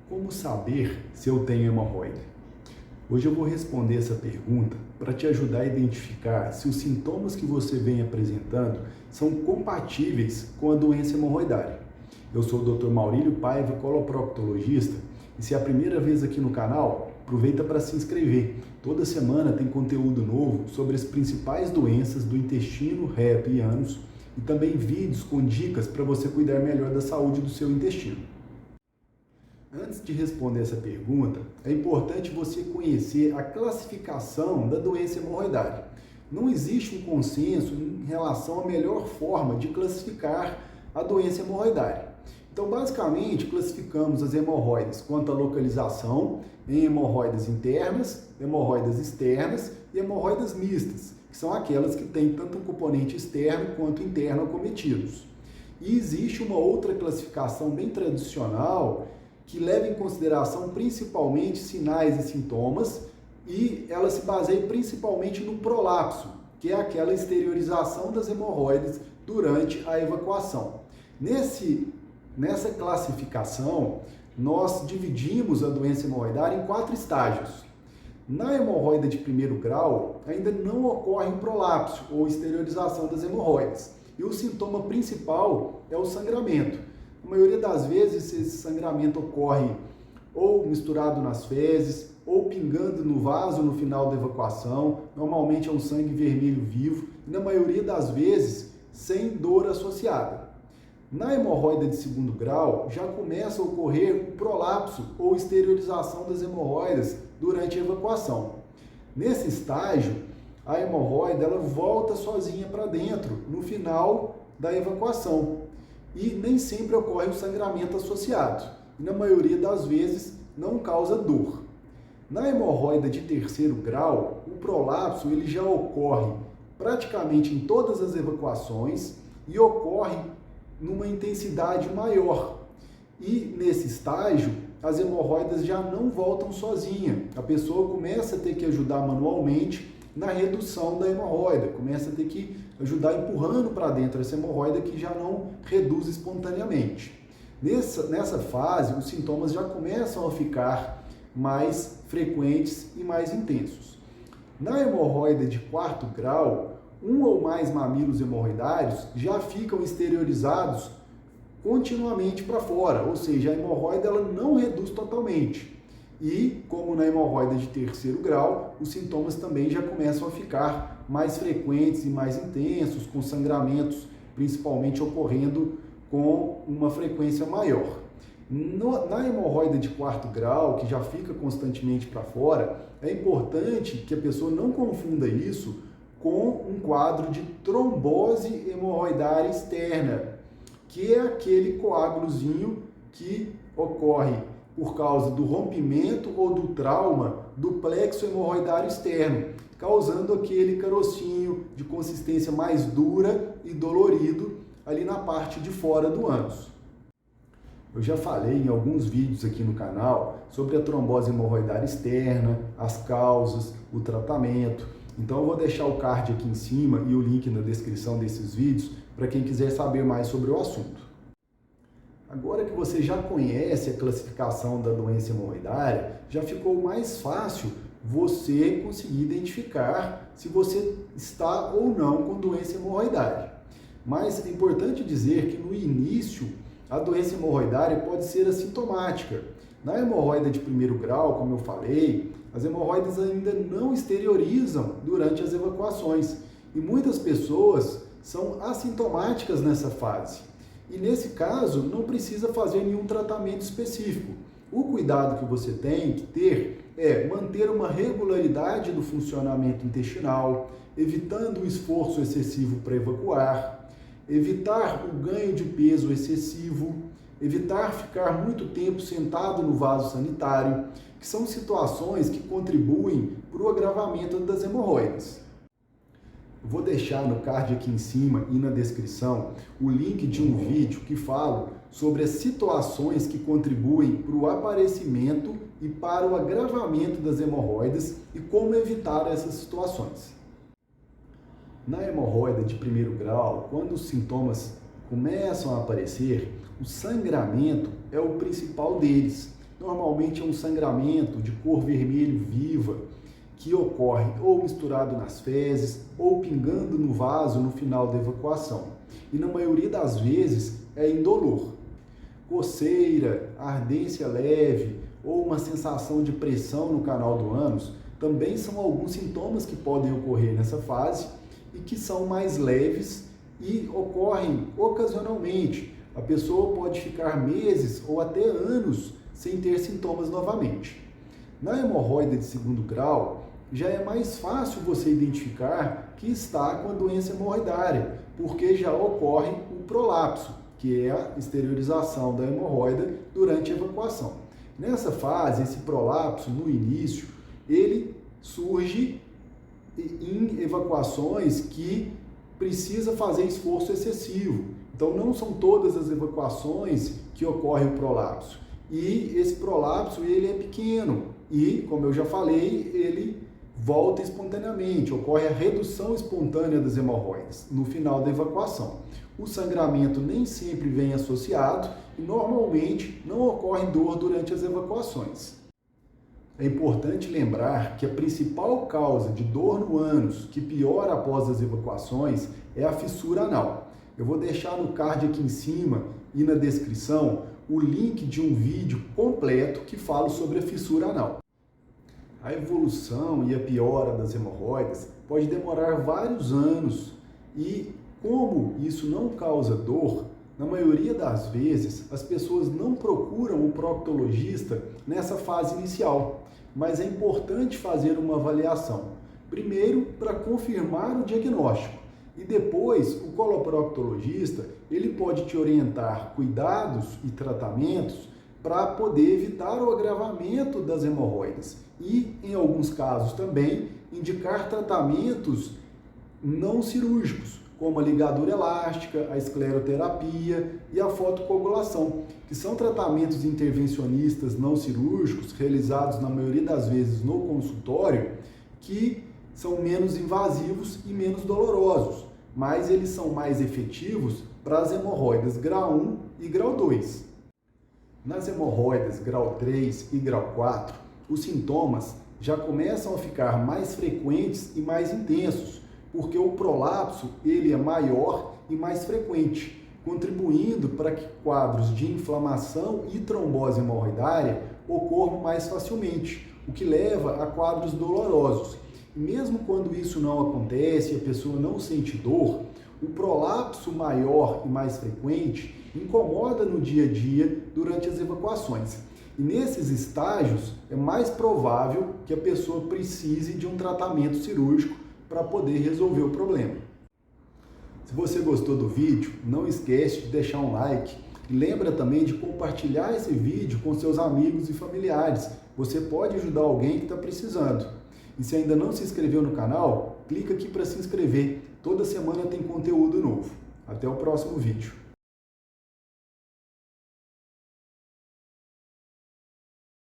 Como saber se eu tenho hemorroida? Hoje eu vou responder essa pergunta para te ajudar a identificar se os sintomas que você vem apresentando são compatíveis com a doença hemorroidária. Eu sou o Dr. Maurílio Paiva, coloproctologista, e se é a primeira vez aqui no canal, aproveita para se inscrever. Toda semana tem conteúdo novo sobre as principais doenças do intestino, reto e ânus, e também vídeos com dicas para você cuidar melhor da saúde do seu intestino. Antes de responder essa pergunta, é importante você conhecer a classificação da doença hemorroidária. Não existe um consenso em relação à melhor forma de classificar a doença hemorroidária. Então, basicamente, classificamos as hemorroidas quanto à localização em hemorroidas internas, hemorroidas externas e hemorroidas mistas, que são aquelas que têm tanto um componente externo quanto interno acometidos. E existe uma outra classificação bem tradicional que leva em consideração principalmente sinais e sintomas, e ela se baseia principalmente no prolapso, que é aquela exteriorização das hemorroidas durante a evacuação. Nessa classificação, nós dividimos a doença hemorroidária em 4 estágios. Na hemorroida de primeiro grau, ainda não ocorre um prolapso ou exteriorização das hemorroidas, e o sintoma principal é o sangramento. A maioria das vezes esse sangramento ocorre ou misturado nas fezes, ou pingando no vaso no final da evacuação. Normalmente é um sangue vermelho vivo e na maioria das vezes sem dor associada. Na hemorroida de segundo grau já começa a ocorrer o prolapso ou exteriorização das hemorroidas durante a evacuação. Nesse estágio, a hemorroida ela volta sozinha para dentro no final da evacuação. E nem sempre ocorre o sangramento associado, e na maioria das vezes não causa dor. Na hemorroida de terceiro grau, o prolapso ele já ocorre praticamente em todas as evacuações e ocorre numa intensidade maior. E nesse estágio, as hemorroidas já não voltam sozinha. A pessoa começa a ter que ajudar manualmente na redução da hemorroida, começa a ter que ajudar empurrando para dentro essa hemorroida que já não reduz espontaneamente. Nessa fase, os sintomas já começam a ficar mais frequentes e mais intensos. Na hemorroida de quarto grau, um ou mais mamilos hemorroidários já ficam exteriorizados continuamente para fora, ou seja, a hemorroida ela não reduz totalmente. E, como na hemorroida de terceiro grau, os sintomas também já começam a ficar mais frequentes e mais intensos, com sangramentos principalmente ocorrendo com uma frequência maior. Na hemorroida de quarto grau, que já fica constantemente para fora, é importante que a pessoa não confunda isso com um quadro de trombose hemorroidária externa, que é aquele coágulozinho que ocorre por causa do rompimento ou do trauma do plexo hemorroidário externo, causando aquele carocinho de consistência mais dura e dolorido ali na parte de fora do ânus. Eu já falei em alguns vídeos aqui no canal sobre a trombose hemorroidária externa, as causas, o tratamento. Então eu vou deixar o card aqui em cima e o link na descrição desses vídeos para quem quiser saber mais sobre o assunto. Agora que você já conhece a classificação da doença hemorroidária, já ficou mais fácil você conseguir identificar se você está ou não com doença hemorroidária. Mas é importante dizer que no início a doença hemorroidária pode ser assintomática. Na hemorroida de primeiro grau, como eu falei, as hemorroidas ainda não exteriorizam durante as evacuações e muitas pessoas são assintomáticas nessa fase. E nesse caso, não precisa fazer nenhum tratamento específico. O cuidado que você tem que ter é manter uma regularidade do funcionamento intestinal, evitando o esforço excessivo para evacuar, evitar o ganho de peso excessivo, evitar ficar muito tempo sentado no vaso sanitário, que são situações que contribuem para o agravamento das hemorroidas. Vou deixar no card aqui em cima e na descrição o link de um vídeo que fala sobre as situações que contribuem para o aparecimento e para o agravamento das hemorroidas e como evitar essas situações. Na hemorroida de primeiro grau, quando os sintomas começam a aparecer, o sangramento é o principal deles. Normalmente é um sangramento de cor vermelho viva, que ocorre ou misturado nas fezes ou pingando no vaso no final da evacuação. E na maioria das vezes é indolor. Coceira, ardência leve ou uma sensação de pressão no canal do ânus também são alguns sintomas que podem ocorrer nessa fase e que são mais leves e ocorrem ocasionalmente. A pessoa pode ficar meses ou até anos sem ter sintomas novamente. Na hemorroida de segundo grau, já é mais fácil você identificar que está com a doença hemorroidária, porque já ocorre o prolapso, que é a exteriorização da hemorroida durante a evacuação. Nessa fase, esse prolapso, no início, ele surge em evacuações que precisa fazer esforço excessivo. Então, não são todas as evacuações que ocorre o prolapso. E esse prolapso, ele é pequeno e, como eu já falei, ele volta espontaneamente, ocorre a redução espontânea das hemorroidas no final da evacuação. O sangramento nem sempre vem associado e normalmente não ocorre dor durante as evacuações. É importante lembrar que a principal causa de dor no ânus que piora após as evacuações é a fissura anal. Eu vou deixar no card aqui em cima e na descrição o link de um vídeo completo que fala sobre a fissura anal. A evolução e a piora das hemorroidas pode demorar vários anos e, como isso não causa dor, na maioria das vezes as pessoas não procuram o proctologista nessa fase inicial, mas é importante fazer uma avaliação. Primeiro, para confirmar o diagnóstico e depois o coloproctologista ele pode te orientar cuidados e tratamentos para poder evitar o agravamento das hemorroidas e, em alguns casos também, indicar tratamentos não cirúrgicos, como a ligadura elástica, a escleroterapia e a fotocoagulação, que são tratamentos intervencionistas não cirúrgicos realizados na maioria das vezes no consultório, que são menos invasivos e menos dolorosos, mas eles são mais efetivos para as hemorroidas grau 1 e grau 2. Nas hemorroidas grau 3 e grau 4, os sintomas já começam a ficar mais frequentes e mais intensos, porque o prolapso ele é maior e mais frequente, contribuindo para que quadros de inflamação e trombose hemorroidária ocorram mais facilmente, o que leva a quadros dolorosos. E mesmo quando isso não acontece e a pessoa não sente dor, o prolapso maior e mais frequente incomoda no dia a dia durante as evacuações. E nesses estágios é mais provável que a pessoa precise de um tratamento cirúrgico para poder resolver o problema. Se você gostou do vídeo, não esquece de deixar um like e lembra também de compartilhar esse vídeo com seus amigos e familiares. Você pode ajudar alguém que está precisando. E se ainda não se inscreveu no canal, clica aqui para se inscrever. Toda semana tem conteúdo novo. Até o próximo vídeo.